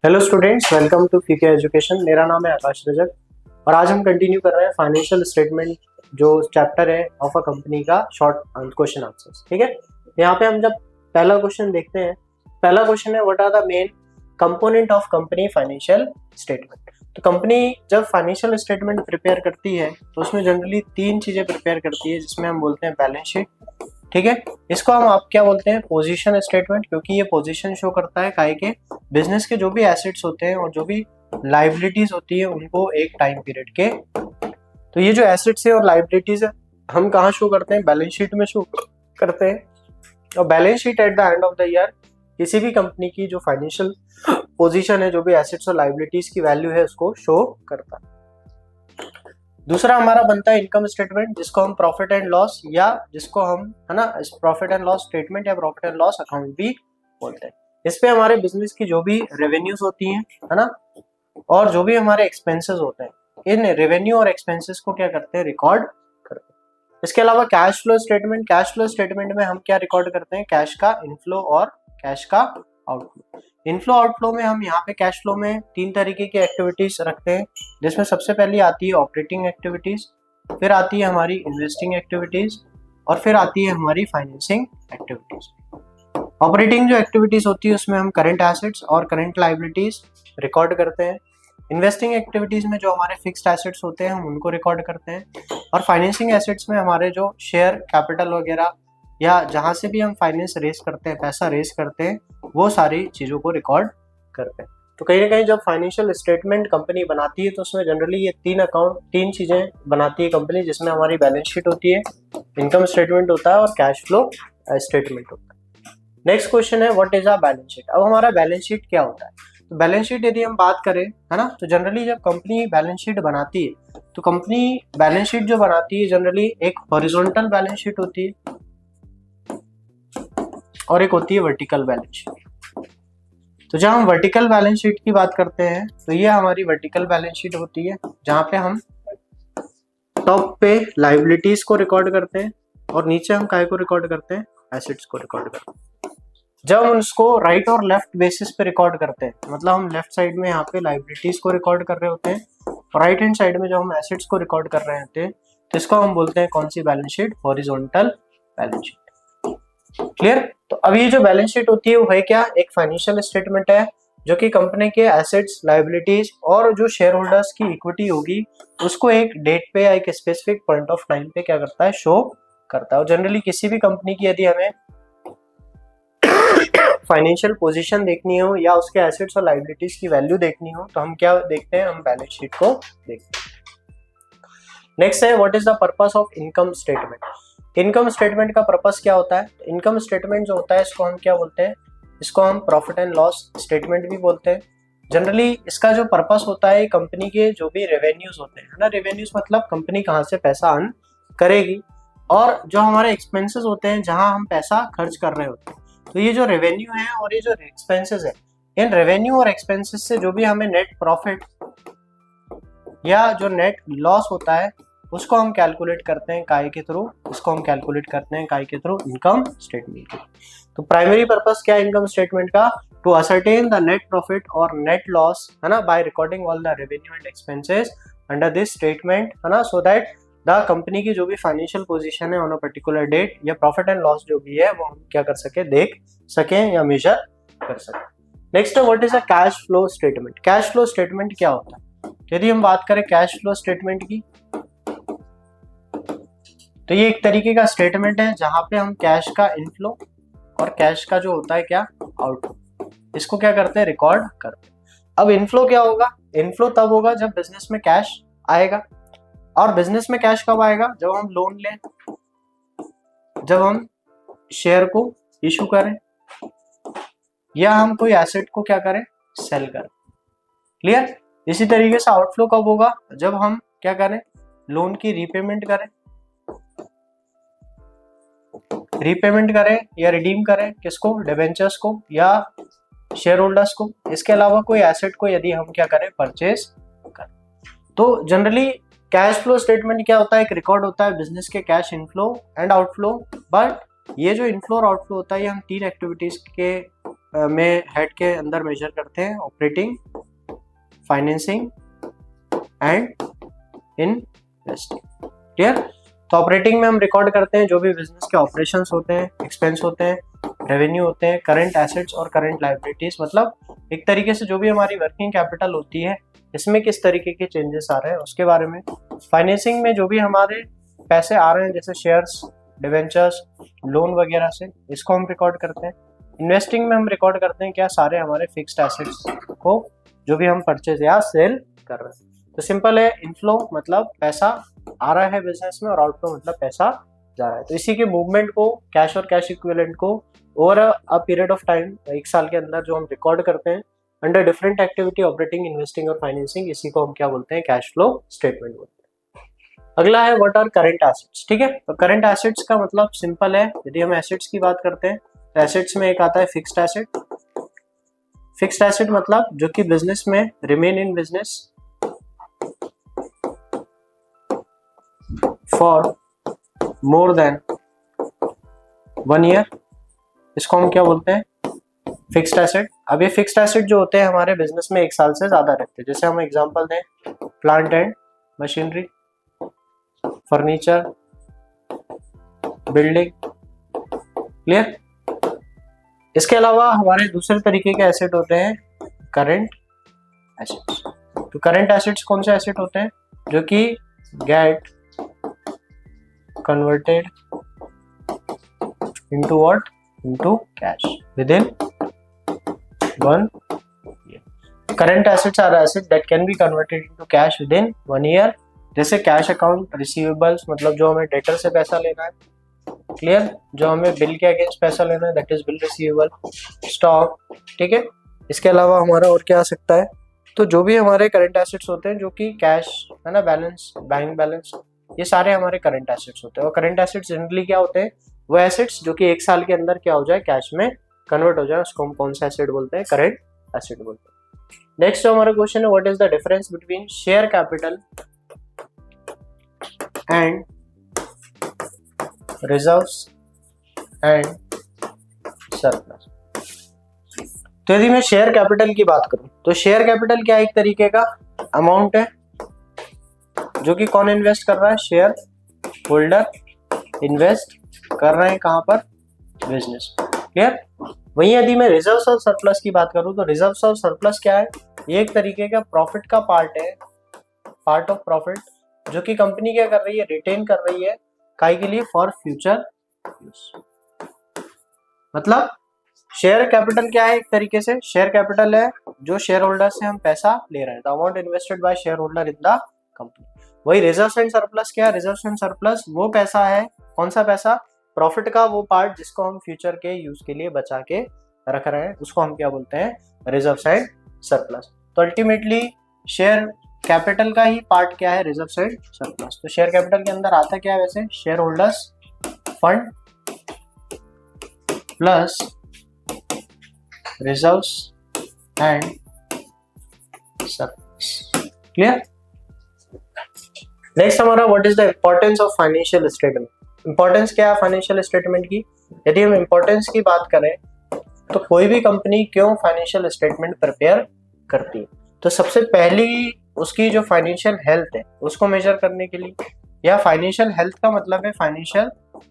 Hello students, welcome to PK education. मेरा नाम है आकाश रजक और आज हम कंटिन्यू कर रहे हैं फाइनेंशियल स्टेटमेंट जो चैप्टर है ऑफ अ कंपनी का शॉर्ट क्वेश्चन आंसर्स। ठीक है, यहाँ पे हम जब पहला क्वेश्चन देखते हैं, पहला क्वेश्चन है what are the main component of company financial statement. तो कंपनी जब फाइनेंशियल स्टेटमेंट प्रिपेयर करती है तो उसमें जनरली तीन चीजें प्रिपेयर करती है, जिसमें हम बोलते हैं बैलेंस शीट। ठीक है, इसको हम आप क्या बोलते हैं, पोजीशन स्टेटमेंट, क्योंकि ये पोजीशन शो करता है काहे के बिजनेस के जो भी एसेट्स होते हैं और जो भी लाइबिलिटीज होती है उनको एक टाइम पीरियड के। तो ये जो एसेट्स है और लाइबिलिटीज है हम कहाँ शो करते हैं, बैलेंस शीट में शो करते हैं। और balance sheet at the end of the year किसी भी कंपनी की जो फाइनेंशियल पोजीशन है, जो भी एसेट्स और लाइबिलिटीज की वैल्यू है, उसको शो करता है। दूसरा हमारा बनता है इनकम स्टेटमेंट, जिसको हम प्रॉफिट एंड लॉस या जिसको हम है ना प्रॉफिट एंड लॉस स्टेटमेंट या प्रॉफिट एंड लॉस अकाउंट भी बोलते हैं। इस पे हमारे बिजनेस की जो भी रेवेन्यूज होती हैं, है ना, और जो भी हमारे एक्सपेंसेस होते हैं, इन रेवेन्यू और एक्सपेंसेस को क्या करते हैं, रिकॉर्ड करते हैं। इसके अलावा cash flow statement, cash flow statement में हम क्या रिकॉर्ड करते हैं, कैश का इनफ्लो और कैश का आउटफ्लो। इनफ्लो आउटफ्लो में हम यहाँ पे कैश फ्लो में तीन तरीके की एक्टिविटीज रखते हैं, जिसमें सबसे पहली आती है ऑपरेटिंग एक्टिविटीज, फिर आती है हमारी इन्वेस्टिंग एक्टिविटीज और फिर आती है हमारी फाइनेंसिंग एक्टिविटीज। ऑपरेटिंग जो एक्टिविटीज होती है उसमें हम करंट एसेट्स और करंट लाइबिलिटीज रिकॉर्ड करते हैं। इन्वेस्टिंग एक्टिविटीज में जो हमारे फिक्स्ड एसेट्स होते हैं हम उनको रिकॉर्ड करते हैं। और फाइनेंसिंग एसेट्स में हमारे जो शेयर कैपिटल वगैरह या जहाँ से भी हम फाइनेंस रेस करते हैं, पैसा रेस करते हैं, वो सारी चीज़ों को रिकॉर्ड करते हैं। तो कहीं ना कहीं जब फाइनेंशियल स्टेटमेंट कंपनी बनाती है तो उसमें जनरली ये तीन चीज़ें बनाती है कंपनी, जिसमें हमारी बैलेंस शीट होती है, इनकम स्टेटमेंट होता है और कैश फ्लो स्टेटमेंट होता है। नेक्स्ट क्वेश्चन है what is a balance sheet. अब हमारा बैलेंस शीट क्या होता है, तो बैलेंस शीट यदि हम बात करें, है ना, तो जनरली जब कंपनी बैलेंस शीट बनाती है तो कंपनी बैलेंस शीट जो बनाती है जनरली एक हॉरिजॉन्टल बैलेंस शीट होती है और एक होती है वर्टिकल बैलेंस शीट। तो जब हम वर्टिकल बैलेंस शीट की बात करते हैं तो ये हमारी वर्टिकल बैलेंस शीट होती है, जहाँ पे हम टॉप पे लाइबिलिटीज को रिकॉर्ड करते हैं और नीचे हम काय को रिकॉर्ड करते हैं, एसेट्स को रिकॉर्ड करते हैं। जब हम उसको राइट और लेफ्ट बेसिस पे रिकॉर्ड करते हैं, मतलब हम लेफ्ट साइड में यहाँ पे लाइबिलिटीज को रिकॉर्ड कर रहे होते हैं और राइट हैंड साइड में जो हम एसेट्स को रिकॉर्ड कर रहे होते हैं, तो इसको हम बोलते हैं कौन सी balance sheet, horizontal balance sheet. Clear. तो अब ये जो बैलेंस शीट होती है वो है क्या, एक फाइनेंशियल स्टेटमेंट है जो कि कंपनी के एसेट्स, लाइबिलिटीज और जो शेयर होल्डर्स की इक्विटी होगी उसको एक डेट पे या एक स्पेसिफिक पॉइंट ऑफ टाइम पे क्या करता है, शो करता है। और जनरली किसी भी कंपनी की यदि हमें फाइनेंशियल पोजीशन देखनी हो या उसके एसेट्स और लाइबिलिटीज की वैल्यू देखनी हो तो हम क्या देखते हैं, हम बैलेंस शीट को देखते हैं। नेक्स्ट है what is the purpose of income statement. Income statement का पर्पस क्या होता है, इनकम स्टेटमेंट जो होता है इसको हम क्या बोलते हैं, इसको हम प्रॉफिट एंड लॉस स्टेटमेंट भी बोलते हैं। जनरली इसका जो पर्पस होता है, कंपनी के जो भी रेवेन्यूज होते हैं, ना, रेवेन्यूज मतलब कंपनी कहाँ से पैसा अर्न करेगी, और जो हमारे एक्सपेंसेस होते हैं जहाँ हम पैसा खर्च कर रहे होते हैं। तो ये जो रेवेन्यू है और ये जो एक्सपेंसेस है, इन रेवेन्यू और एक्सपेंसेस से जो भी हमें नेट प्रॉफिट या जो नेट लॉस होता है उसको हम कैलकुलेट करते हैं काय के थ्रू, इसको हम कैलकुलेट करते हैं काय के थ्रू, इनकम स्टेटमेंट। तो प्राइमरी पर्पस क्या है इनकम स्टेटमेंट का, to ascertain the net profit और नेट लॉस, है ना, by recording all the revenue and expenses under this statement, है ना, सो दैट द कंपनी की जो भी फाइनेंशियल पोजीशन है ऑन अ पर्टिकुलर डेट या प्रॉफिट एंड लॉस जो भी है वो हम क्या कर सके, देख सकें या मेजर कर सकें। नेक्स्ट है what is a cash flow statement. Cash flow statement क्या होता है, यदि हम बात करें कैश फ्लो स्टेटमेंट की, तो ये एक तरीके का स्टेटमेंट है जहां पे हम कैश का इनफ्लो और कैश का जो होता है क्या, आउटफ्लो, इसको क्या करते हैं, रिकॉर्ड करते हैं। अब इनफ्लो क्या होगा, इनफ्लो तब होगा जब बिजनेस में कैश आएगा। और बिजनेस में कैश कब आएगा, जब हम लोन लें, जब हम शेयर को इशू करें या हम कोई एसेट को क्या करें, सेल करें। क्लियर। इसी तरीके से आउटफ्लो कब होगा, जब हम क्या करें, लोन की रीपेमेंट करें या रिडीम करें, किसको, डिबेंचर्स को या शेयर होल्डर्स को। इसके अलावा कोई एसेट को यदि हम क्या करें, परचेज करें। तो जनरली कैश फ्लो स्टेटमेंट क्या होता है, एक रिकॉर्ड होता है बिजनेस के cash inflow and outflow. But ये जो इनफ्लो और आउटफ्लो होता है ये हम तीन एक्टिविटीज के में हेड के अंदर मेजर करते हैं operating, financing and investing. Clear? तो ऑपरेटिंग में हम रिकॉर्ड करते हैं जो भी बिजनेस के ऑपरेशंस होते हैं, एक्सपेंस होते हैं, रेवेन्यू होते हैं, करंट एसेट्स और करंट लायबिलिटीज, मतलब एक तरीके से जो भी हमारी वर्किंग कैपिटल होती है इसमें किस तरीके के चेंजेस आ रहे हैं उसके बारे में। फाइनेंसिंग में जो भी हमारे पैसे आ रहे हैं जैसे शेयर्स, डिवेंचर्स, लोन वगैरह से, इसको हम रिकॉर्ड करते हैं। इन्वेस्टिंग में हम रिकॉर्ड करते हैं क्या सारे हमारे फिक्स्ड एसेट्स को जो भी हम परचेज या सेल कर रहे हैं। तो सिंपल है, इनफ्लो मतलब पैसा आ रहा है बिजनेस में और आउटफ्लो मतलब पैसा जा रहा है। तो इसी के मूवमेंट को, कैश और कैश इक्विवेलेंट को over a period of time, एक साल के अंदर जो हम रिकॉर्ड करते हैं under different activity, operating, investing और फाइनेंसिंग, इसी को हम क्या बोलते हैं? कैश फ्लो स्टेटमेंट बोलते हैं। अगला है व्हाट आर करंट एसेट्स। ठीक है, तो करंट एसेट्स का मतलब सिंपल है, यदि हम एसेट्स की बात करते हैं तो एसेट्स में एक आता है फिक्स्ड एसेट। फिक्स्ड एसेट मतलब जो कि बिजनेस में remain in business for more than 1 year, इसको हम क्या बोलते हैं? Fixed asset. अब ये फिक्स्ड एसेट जो होते हैं हमारे बिजनेस में 1 साल से ज्यादा रहते हैं। जैसे हम एग्जांपल दें, plant and machinery, furniture, building. Clear? इसके अलावा हमारे दूसरे तरीके के एसेट होते हैं करंट एसेट्स। तो करंट एसेट्स कौन से एसेट होते हैं? जो कि get converted into what? Into cash within 1 year. Current assets are assets that can be converted into cash within 1 year. जैसे कैश अकाउंट, रिसीवेबल्स मतलब जो हमें डेटर से पैसा लेना है, क्लियर, जो हमें बिल के अगेंस्ट पैसा लेना है that is bill receivable, stock. ठीक है, इसके अलावा हमारा और क्या आ सकता है? तो जो भी हमारे करंट एसेट्स होते हैं जो कि कैश है ना, बैलेंस, बैंक बैलेंस, ये सारे हमारे करंट एसेट्स होते हैं। और करंट एसेट्स जनरली क्या होते हैं? वो एसेट्स जो कि 1 साल के अंदर क्या हो जाए? कैश में कन्वर्ट हो जाए, उसको हम कौन सा एसेट बोलते हैं? करंट एसेट बोलते हैं। नेक्स्ट जो हमारा क्वेश्चन है, what is the difference between share capital and reserves and surplus. तो यदि मैं शेयर कैपिटल की बात करूं तो शेयर कैपिटल क्या एक तरीके का अमाउंट है जो कि कौन इन्वेस्ट कर रहा है? शेयर होल्डर इन्वेस्ट कर रहे हैं कहां पर? बिजनेस। क्लियर? वहीं यदि मैं रिजर्व्स और सरप्लस की बात करूं तो रिजर्व्स और सरप्लस क्या है? ये एक तरीके का प्रॉफिट का पार्ट है, पार्ट ऑफ प्रॉफिट, जो कि कंपनी क्या कर रही है? रिटेन कर रही है काहे के लिए? For future use. मतलब शेयर कैपिटल क्या है? एक तरीके से शेयर कैपिटल है जो शेयर होल्डर से हम पैसा ले रहे हैं, the amount invested bye share holder in the company. वही रिजर्व्स एंड सरप्लस क्या है? रिजर्व्स एंड सरप्लस वो पैसा है, कौन सा पैसा? प्रॉफिट का वो पार्ट जिसको हम फ्यूचर के यूज के लिए बचा के रख रहे हैं, उसको हम क्या बोलते हैं? Reserves and surplus. तो अल्टीमेटली शेयर कैपिटल का ही पार्ट क्या है? Reserves and surplus. तो शेयर कैपिटल के अंदर आता क्या है वैसे? Shareholders fund plus reserves and surplus. Clear? Next हमारा what is the importance of financial statement. Importance क्या है फाइनेंशियल स्टेटमेंट की? यदि हम इंपॉर्टेंस की बात करें तो कोई भी कंपनी क्यों फाइनेंशियल स्टेटमेंट प्रिपेयर करती है? तो सबसे पहली उसकी जो फाइनेंशियल हेल्थ है उसको मेजर करने के लिए, या फाइनेंशियल हेल्थ का मतलब है फाइनेंशियल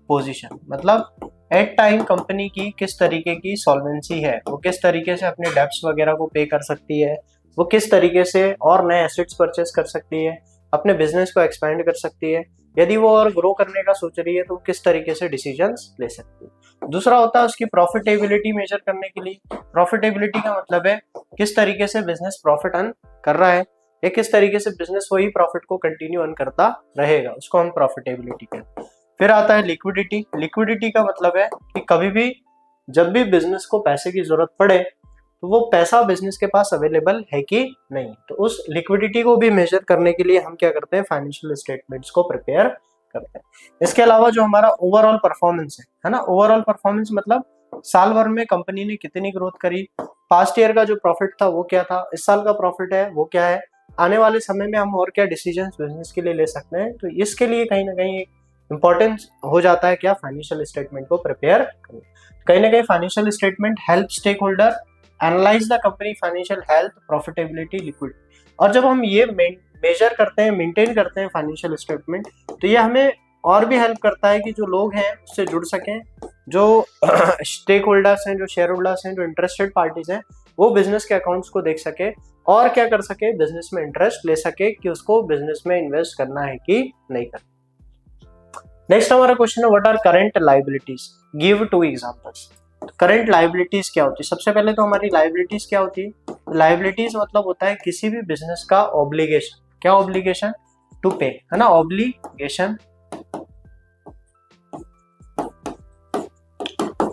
पोजीशन, मतलब एट टाइम कंपनी की किस तरीके की सॉल्वेंसी है, वो किस तरीके से अपने डेब्ट्स वगैरह को पे कर सकती है, वो किस तरीके से और नए एसेट्स परचेस कर सकती है, अपने बिजनेस को एक्सपेंड कर सकती है, यदि वो और ग्रो करने का सोच रही है तो किस तरीके से डिसीजंस ले सकती है। दूसरा होता है उसकी प्रॉफिटेबिलिटी मेजर करने के लिए। प्रॉफिटेबिलिटी का मतलब है किस तरीके से बिजनेस प्रॉफिट अर्न कर रहा है या किस तरीके से बिजनेस वही प्रॉफिट को कंटिन्यू अर्न करता रहेगा, उसको हम प्रॉफिटेबिलिटी कहते हैं। फिर आता है लिक्विडिटी। लिक्विडिटी का मतलब है कि कभी भी जब भी बिजनेस को पैसे की जरूरत पड़े तो वो पैसा बिजनेस के पास अवेलेबल है कि नहीं। तो उस लिक्विडिटी को भी मेजर करने के लिए हम क्या करते हैं? फाइनेंशियल स्टेटमेंट्स को प्रिपेयर करते हैं। इसके अलावा जो हमारा ओवरऑल परफॉर्मेंस है ना, ओवरऑल परफॉर्मेंस मतलब साल भर में कंपनी ने कितनी ग्रोथ करी, पास्ट ईयर का जो प्रॉफिट था वो क्या था, इस साल का प्रॉफिट है वो क्या है, आने वाले समय में हम और क्या डिसीजंस बिजनेस के लिए ले सकते हैं। तो इसके लिए कहीं ना कहीं इंपॉर्टेंस हो जाता है क्या, फाइनेंशियल स्टेटमेंट को प्रिपेयर करना। कहीं ना कहीं financial statement help stakeholder analyze the company financial health, profitability, liquidity. और जब हम ये मेजर करते हैं, मेंटेन करते हैं फाइनेंशियल स्टेटमेंट, तो ये हमें और भी हेल्प करता है कि जो लोग हैं उससे जुड़ सकें, जो स्टेक होल्डर्स हैं, जो शेयर होल्डर्स हैं, जो इंटरेस्टेड पार्टीज हैं, वो बिजनेस के अकाउंट्स को देख सके और क्या कर सके, बिजनेस में इंटरेस्ट ले सके कि उसको बिजनेस में इन्वेस्ट करना है कि नहीं करना। नेक्स्ट हमारा क्वेश्चन है what are current liabilities, give 2 examples. Current liabilities क्या होती है? सबसे पहले तो हमारी लायबिलिटीज क्या होती है? लायबिलिटीज मतलब होता है किसी भी बिजनेस का ऑब्लिगेशन। क्या ऑब्लिगेशन? टू पे, है ना, ऑब्लिगेशन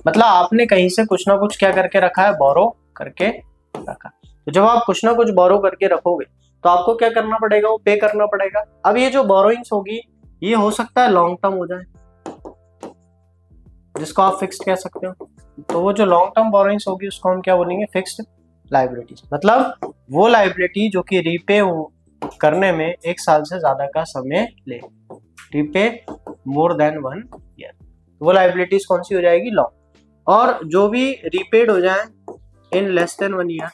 मतलब आपने कहीं से कुछ ना कुछ क्या करके रखा है, बोरो करके रखा। तो जब आप कुछ ना कुछ बोरो करके रखोगे तो आपको क्या करना पड़ेगा, वो पे करना पड़ेगा। अब ये जो बोरोइंग्स होगी ये हो सकता है लॉन्ग टर्म हो जाए, जिसको आप फिक्स्ड कह सकते हो। तो वो जो लॉन्ग टर्म बोरोइंग्स होगी उसको हम क्या बोलेंगे, फिक्स्ड लायबिलिटीज। मतलब वो लायबिलिटी जो कि रीपे करने में 1 साल से ज्यादा का समय ले, रीपे मोर देन 1 ईयर, वो लायबिलिटीज कौन सी हो जाएगी, लॉन्ग। और जो भी रीपेड हो जाए इन लेस देन 1 ईयर,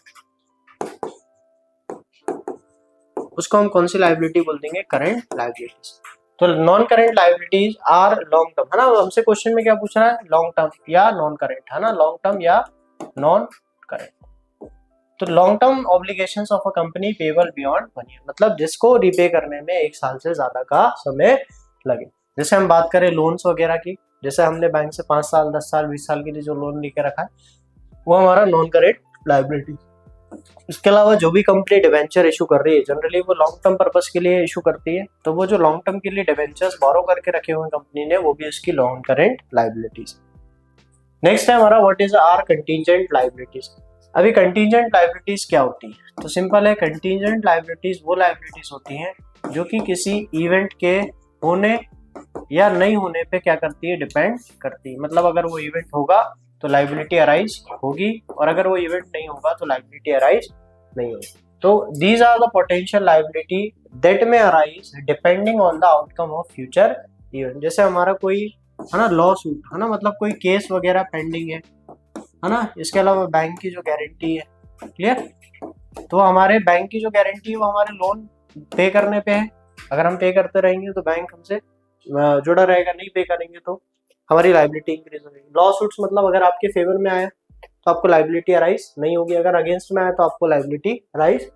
उसको हम कौन सी लायबिलिटी बोल देंगे, करंट लायबिलिटीज। तो non current liabilities are long term, है ना। हमसे क्वेश्चन में क्या पूछ रहा है, लॉन्ग टर्म या नॉन करंट, है ना, लॉन्ग टर्म या नॉन करंट। तो long term obligations of a company payable beyond 1 year, मतलब जिसको रिपे करने में 1 साल से ज्यादा का समय लगे। जैसे हम बात करें लोन्स वगैरह की, जैसे हमने बैंक से 5 साल 10 साल 20 साल के लिए जो लोन लेके रखा है वो हमारा नॉन करंट लायबिलिटी। इसके अलावा जो भी कंपनी डिवेंचर इशू कर रही है जनरली वो लॉन्ग टर्म पर्पस के लिए इशू करती है, तो वो जो लॉन्ग टर्म के लिए डिवेंचर्स बोरो करके रखे हुए कंपनी ने, वो भी इसकी लॉन्ग करंट लायबिलिटीज। नेक्स्ट है हमारा what is are contingent liabilities. अभी कंटीजेंट लायबिलिटीज क्या होती है? तो सिंपल है, कंटीजेंट लायबिलिटीज वो लायबिलिटीज होती हैं जो कि किसी इवेंट के होने या नहीं होने पे क्या करती है, डिपेंड करती है। मतलब अगर वो इवेंट होगा तो लायबिलिटी अराइज होगी, और अगर वो इवेंट नहीं होगा तो लायबिलिटी अराइज नहीं होगी। तो these are the potential liability that में arise depending on the outcome of future event. जैसे हमारा कोई, है ना, लॉ सूट, है ना, मतलब कोई केस वगैरह पेंडिंग है ना। इसके अलावा बैंक की जो गारंटी है, क्लियर, तो हमारे बैंक की जो गारंटी है वो हमारे लोन पे करने पे है। अगर हम पे करते रहेंगे तो बैंक हमसे जुड़ा रहेगा, नहीं पे करेंगे तो हमारी लायबिलिटी इंक्रीज हो जाएगी। लॉ सूट्स मतलब अगर आपके फेवर में आया तो आपको लायबिलिटी अराइज नहीं होगी, अगर अगेंस्ट में आया तो आपको लायबिलिटी अराइज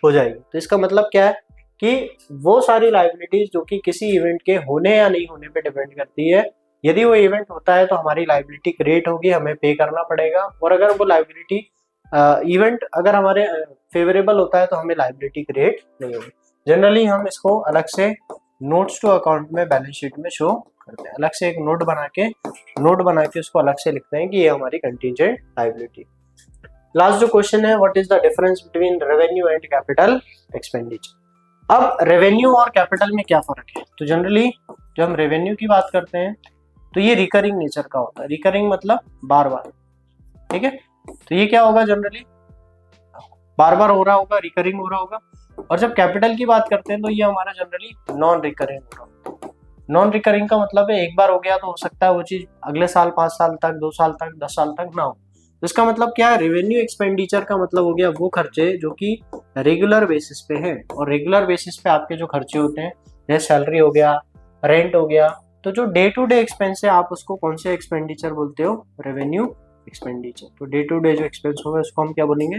हो जाएगी। तो इसका मतलब क्या है कि वो सारी लायबिलिटीज जो कि किसी इवेंट के होने या नहीं होने पे डिपेंड करती है, यदि वो इवेंट होता है तो हमारी लायबिलिटी क्रिएट होगी, हमें पे करना पड़ेगा। और अगर वो लायबिलिटी इवेंट अगर हमारे फेवरेबल होता है तो हमें लायबिलिटी क्रिएट नहीं होगी। जनरली हम इसको अलग से नोट्स टू अकाउंट में, बैलेंस शीट में शो करते हैं, अलग से एक नोट बना के उसको अलग से लिखते हैं कि ये हमारी कंटीजेंट लायबिलिटी। लास्ट जो क्वेश्चन है, what is the difference between revenue and capital expenditure. अब रेवेन्यू और कैपिटल में क्या फर्क है? तो जनरली जब हम रेवेन्यू की बात करते हैं तो ये रिकरिंग नेचर का होता है। रिकरिंग मतलब बार बार, ठीक है। तो ये क्या होगा, जनरली बार बार हो रहा होगा, रिकरिंग हो रहा होगा। और जब कैपिटल की बात करते हैं तो ये हमारा जनरली नॉन रिकरिंग हो रहा होगा। नॉन रिकरिंग का मतलब है एक बार हो गया तो हो सकता है वो चीज अगले साल 5 साल तक, 2 साल तक, 10 साल तक ना हो। तो इसका मतलब क्या है, रेवेन्यू एक्सपेंडिचर का मतलब हो गया वो खर्चे जो कि रेगुलर बेसिस पे है। और रेगुलर बेसिस पे आपके जो खर्चे होते हैं, जैसे सैलरी हो गया, रेंट हो गया, तो जो डे टू डे एक्सपेंस है आप उसको कौन से एक्सपेंडिचर बोलते हो, रेवेन्यू एक्सपेंडिचर। तो डे टू डे जो एक्सपेंस होगा उसको हम क्या बोलेंगे,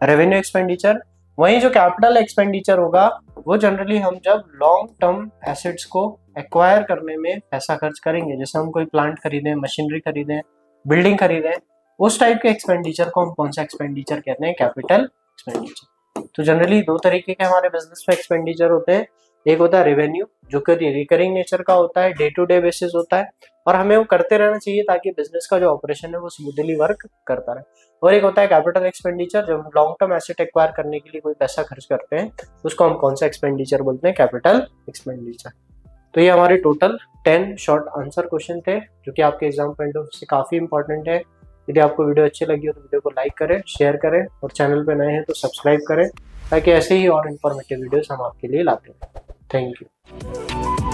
रेवेन्यू एक्सपेंडिचर। वहीं जो कैपिटल एक्सपेंडिचर होगा वो जनरली हम जब लॉन्ग टर्म एसेट्स को एक्वायर करने में पैसा खर्च करेंगे, जैसे हम कोई प्लांट खरीदें, मशीनरी खरीदें, बिल्डिंग खरीदें, उस टाइप के एक्सपेंडिचर को हम कौन सा एक्सपेंडिचर कहते हैं, कैपिटल एक्सपेंडिचर। तो जनरली 2 तरीके के हमारे बिजनेस में एक्सपेंडिचर होते हैं। एक होता है रेवेन्यू जो कि रिकरिंग नेचर का होता है, डे टू डे बेसिस होता है और हमें वो करते रहना चाहिए ताकि बिजनेस का जो ऑपरेशन है वो स्मूथली वर्क करता रहे। और एक होता है कैपिटल एक्सपेंडिचर, जब हम लॉन्ग टर्म एसेट एक्वायर करने के लिए कोई पैसा खर्च करते हैं उसको हम कौन सा एक्सपेंडिचर बोलते हैं, कैपिटल एक्सपेंडिचर। तो ये हमारे टोटल 10 शॉर्ट आंसर क्वेश्चन थे जो कि आपके एग्जाम पॉइंट ऑफ से काफी इंपॉर्टेंट है। यदि आपको वीडियो अच्छी लगी हो तो वीडियो को लाइक करें, शेयर करें और चैनल पे नए हैं तो सब्सक्राइब करें ताकि ऐसे ही और इन्फॉर्मेटिव वीडियोस हम आपके लिए लाते हैं। Thank you.